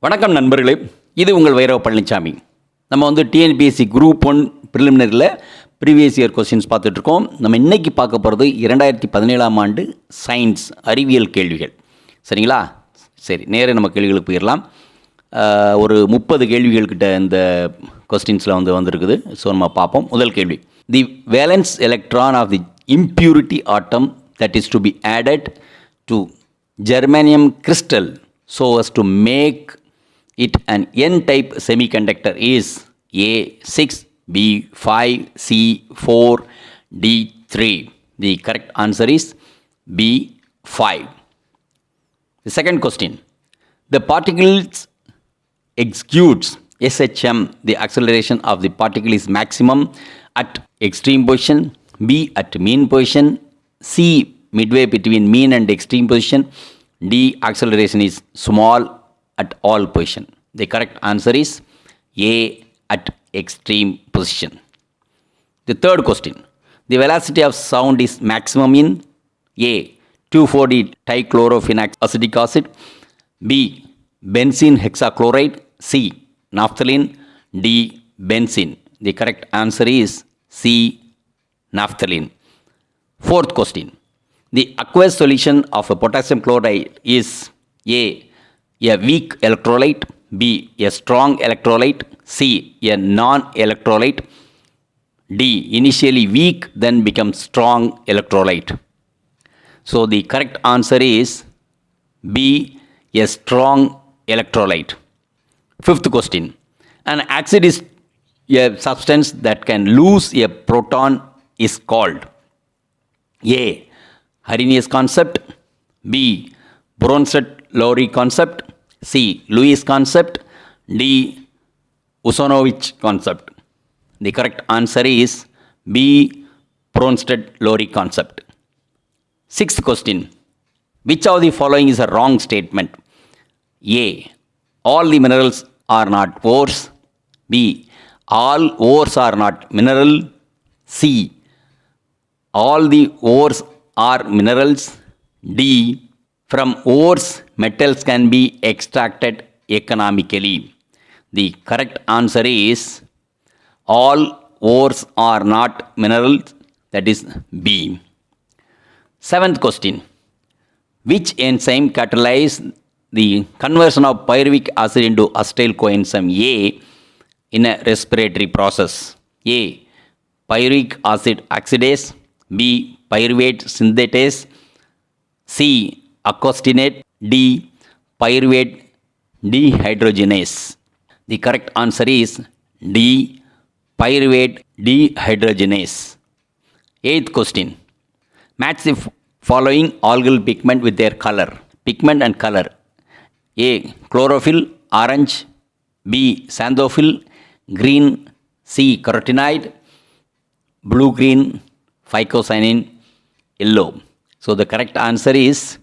வணக்கம் நண்பர்களே, இது உங்கள் V.Palanichamy. நம்ம TNPSC Group1 ப்ரிலிமினரியில் ப்ரீவியஸ் இயர் கொஸ்டின்ஸ் பார்த்துட்ருக்கோம். நம்ம இன்றைக்கி பார்க்க போகிறது 2017ஆம் ஆண்டு சயின்ஸ் அறிவியல் கேள்விகள். சரிங்களா? சரி, நேரே நம்ம கேள்விகளுக்கு போயிடலாம். ஒரு 30 கேள்விகள்கிட்ட இந்த கொஸ்டின்ஸில் வந்திருக்குது. ஸோ நம்ம பார்ப்போம். முதல் கேள்வி, the valence electron of the impurity atom that is to be added to germanium crystal so as to make it an n-type semiconductor is A6, B5, C4, D3. The correct answer is B5. The second question, the particles executes SHM, the acceleration of the particle is maximum at extreme position, B at mean position, C midway between mean and extreme position, D acceleration is small at all position. The correct answer is A at extreme position. The third question, the velocity of sound is maximum in A 2,4-D dichlorophenic acetic acid, B benzene hexachloride, C naphthalene, D benzene. The correct answer is C naphthalene. Fourth question, the aqueous solution of a potassium chloride is A weak electrolyte, B a strong electrolyte, C a non-electrolyte, D initially weak then becomes strong electrolyte. So the correct answer is B a strong electrolyte. Fifth question, an acid is a substance that can lose a proton is called A Arrhenius concept, B Bronsted-Lowry concept, C Lewis concept, D Usanovich concept. The correct answer is B Bronsted-Lowry concept. Sixth question, which of the following is a wrong statement? A all the minerals are not ores, B all ores are not mineral, C all the ores are minerals, D from ores metals can be extracted economically. The correct answer is all ores are not minerals, that is B. Seventh question, which enzyme catalyzes the conversion of pyruvic acid into acetyl coenzyme A in a respiratory process? A pyruvic acid oxidase, B pyruvate synthetase, C acostinate, D pyruvate dehydrogenase. The correct answer is D pyruvate dehydrogenase. Eighth question, match the following algal pigment with their color. Pigment and color. A chlorophyll orange, B xanthophyll green, C carotenoid blue green, phycocyanin yellow. So the correct answer is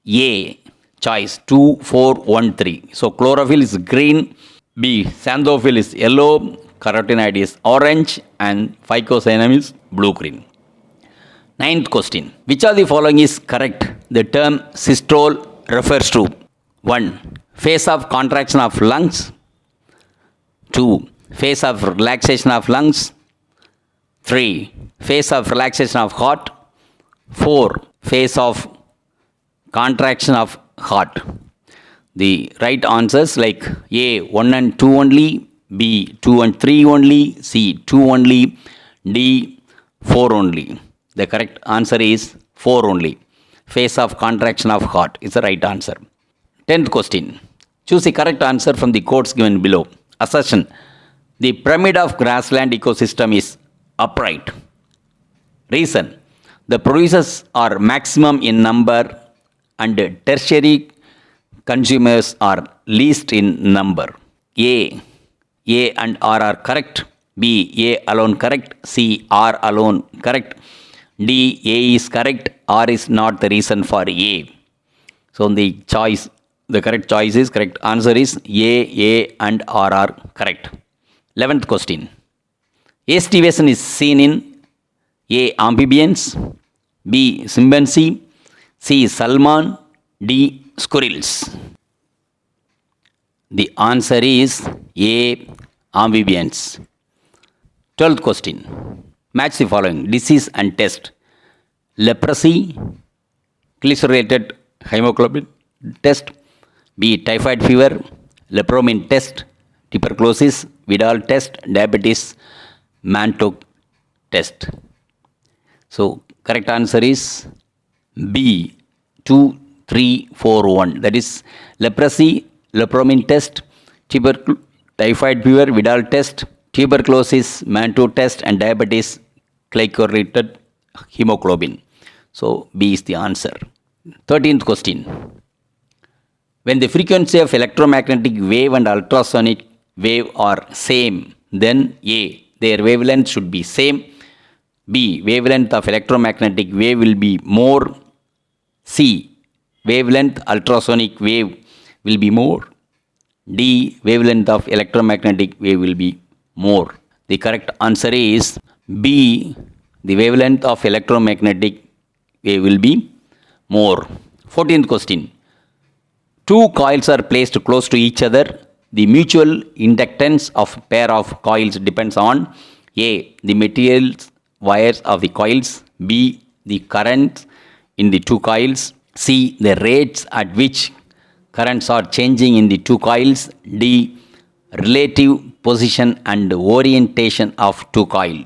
A choice 2, 4, 1, 3. So chlorophyll is green, B xanthophyll is yellow, carotenoid is orange, and phycocyanin is blue green. Ninth question, which of the following is correct? The term systole refers to 1. Phase of contraction of lungs, 2. Phase of relaxation of lungs, 3. Phase of relaxation of heart, 4. Phase of contraction of heart. The right answers like A 1 and 2 only, B 2 and 3 only, C 2 only, D 4 only. The correct answer is 4 only. Phase of contraction of heart is the right answer. 10th question, choose the correct answer from the quotes given below. Assertion, the pyramid of grassland ecosystem is upright. Reason, the producers are maximum in number and tertiary consumers are least in number. A and R are correct, B A alone correct, C R alone correct, D A is correct, R is not the reason for A. So the correct choice is, correct answer is A and R are correct. 11th question, estivation is seen in A amphibians, B chimpanzee, C salmon, D squirrels. The answer is A. Amphibians. 12th question. Match the following disease and test. Leprosy, glycerated hemoglobin test. B. Typhoid fever, lepromin test. Tuberculosis, Vidal test. Diabetes, Mantoux test. So, correct answer is B. 2, 3, 4, 1. That is leprosy, lepromin test. Typhoid fever, Vidal test. Tuberculosis, Mantoux test. And diabetes, glycerated hemoglobin. So, B is the answer. 13th question. When the frequency of electromagnetic wave and ultrasonic wave are same, then A. Their wavelength should be same. B. Wavelength of electromagnetic wave will be more. C. Wavelength ultrasonic wave will be more. D. Wavelength of electromagnetic wave will be more. The correct answer is B. The wavelength of electromagnetic wave will be more. 14th question. Two coils are placed close to each other. The mutual inductance of pair of coils depends on A. The materials wires of the coils. B. The currents in the two coils. C. The rates at which currents are changing in the two coils. D. Relative position and orientation of two coils.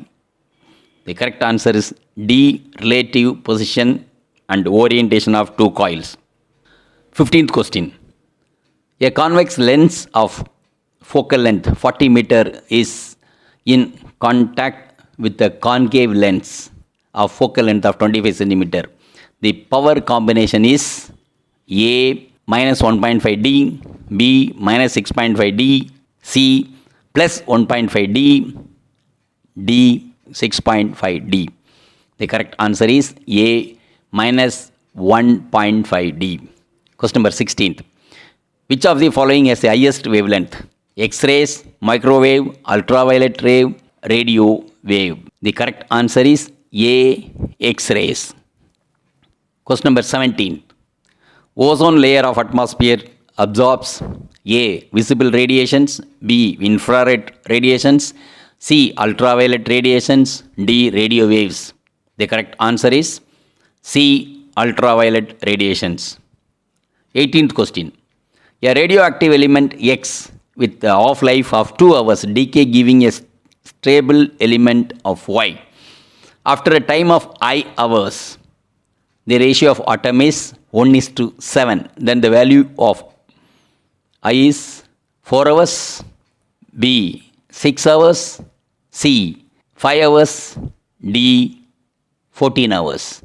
The correct answer is D. Relative position and orientation of two coils. 15th question. A convex lens of focal length 40 meter is in contact with the concave lens of focal length of 25 centimeter. The power combination is A. minus 1.5 D, B. minus 6.5 D, C. plus 1.5 D, D. 6.5 D. The correct answer is A. minus 1.5 D. Question number 16th. Which of the following has the highest wavelength? X-rays, microwave, ultraviolet wave, radio wave. The correct answer is A. X-rays. Question number 17. Ozone layer of atmosphere absorbs A. visible radiations, B. infrared radiations, C. ultraviolet radiations, D. radio waves. The correct answer is C. ultraviolet radiations. 18th question. A radioactive element X with the half-life of 2 hours decay giving a stable element of Y. After a time of I hours, the ratio of atom is 1:7. Then the value of I is 4 hours, B 6 hours, C 5 hours, D 14 hours.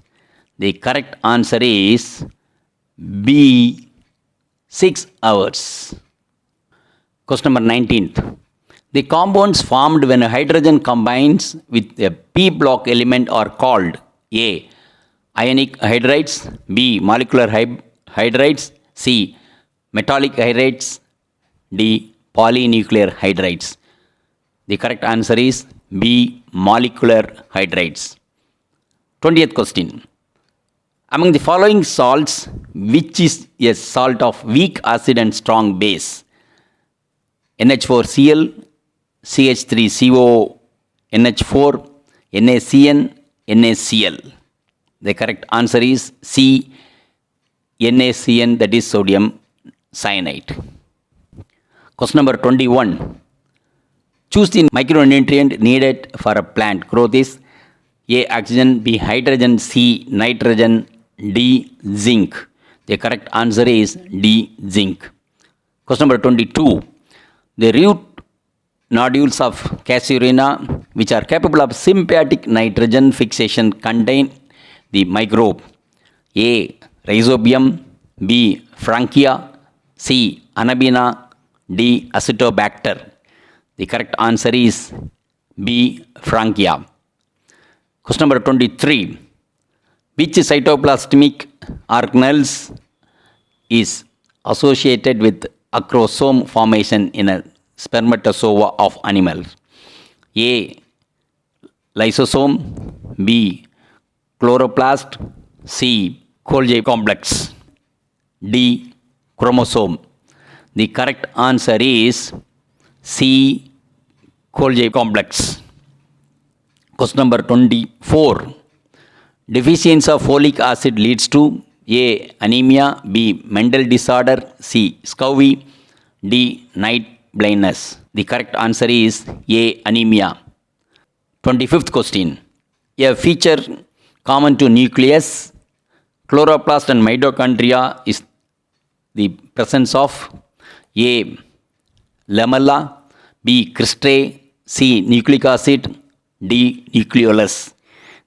The correct answer is B 6 hours. Question number 19th. The compounds formed when hydrogen combines with a p block element are called A. ionic hydrides, B. molecular hydrides, C. metallic hydrides, D. polynuclear hydrides. The correct answer is B. molecular hydrides. 20th question. Among the following salts, which is a salt of weak acid and strong base? NH4Cl, CH3CO, NH4, NaCN, NaCl. The correct answer is C. NaCN, that is sodium cyanide. Question number 21. Choose the micronutrient needed for a plant growth is A. oxygen, B. hydrogen, C. nitrogen, D. zinc. The correct answer is D. zinc. Question number 22. The root nodules of Casuarina, which are capable of symbiotic nitrogen fixation, contain the microbe A. Rhizobium, B. Frankia, C. Anabina, D. Acetobacter. The correct answer is B. Frankia. Question number 23. Which cytoplasmic organelles is associated with acrosome formation in a spermatozoa of animals? A. Lysosome, B. Chloroplast, C. Golgi complex, D. Chromosome. The correct answer is C. Golgi complex. Question number 24. Deficiency of folic acid leads to A. Anemia, B. Mental disorder, C. Scurvy, D. Night blindness. The correct answer is A. Anemia. 25th question. A feature common to nucleus, chloroplast and mitochondria is the presence of A. lamella, B. cristae, C. nucleic acid, D. nucleolus.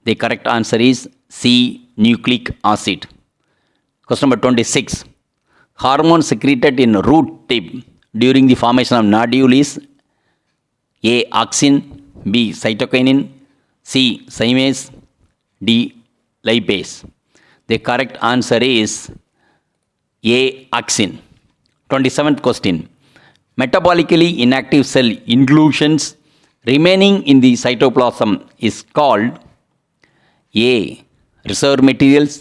The correct answer is C. nucleic acid. Question number 26. Hormone secreted in root tip during the formation of nodule is A. auxin, B. cytokinin, C. thymase, D. lipase. The correct answer is A. auxin. 27th question. Metabolically inactive cell inclusions remaining in the cytoplasm is called A. reserved materials,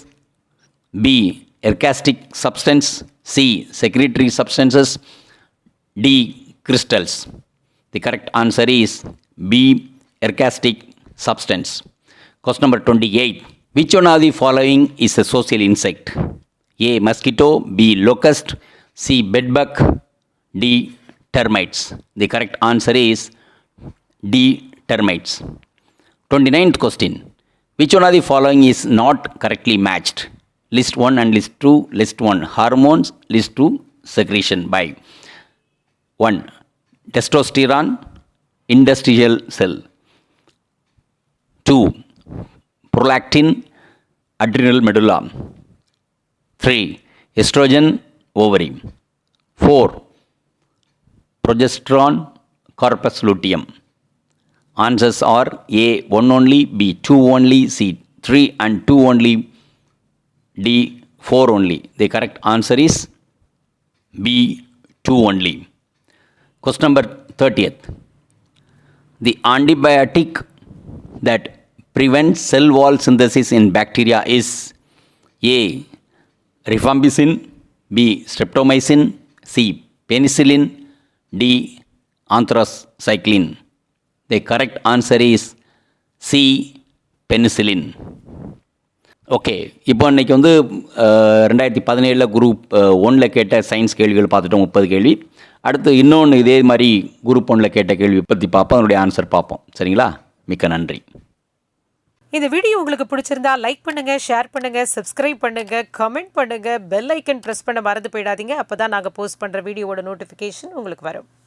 B. elastic substance, C. secretory substances, D. crystals. The correct answer is B. elastic substance. Question number 28. Which one of the following is a social insect? A. mosquito, B. locust, C. bedbug, D. termites. The correct answer is D. termites. 29th question. Which one of the following is not correctly matched? List 1 and list 2. List 1 hormones, list 2 secretion by 1. testosterone, industrial cell. 2. prolactin, adrenal medulla. 3. estrogen, ovary. 4. progesterone, corpus luteum. Answers are A. 1 only, B. 2 only, C. 3 and 2 only, D. 4 only. The correct answer is B. 2 only. Question number 30th. The antibiotic that prevents cell wall synthesis in bacteria is A. rifampicin, B. streptomycin, C. penicillin, D. anthracycline. The correct answer is C. penicillin. Okay, இப்போ இன்றைக்கி வந்து 2017 group 1 கேட்ட science கேள்விகள் பார்த்துட்டோம், 30 கேள்வி. அடுத்து இன்னொன்று இதே மாதிரி குரூப் 1 கேட்ட கேள்வி பற்றி பார்ப்போம், அதனுடைய ஆன்சர் பார்ப்போம். சரிங்களா? மிக்க நன்றி. இந்த வீடியோ உங்களுக்கு பிடிச்சிருந்தா லைக் பண்ணுங்க, ஷேர் பண்ணுங்க, சப்ஸ்கிரைப் பண்ணுங்க, கமெண்ட் பண்ணுங்க, பெல் ஐக்கன் பிரஸ் பண்ண மறந்து போயிடாதீங்க. அப்பதான் நாங்கள் போஸ்ட் பண்ற வீடியோவோட நோட்டிஃபிகேஷன் உங்களுக்கு வரும்.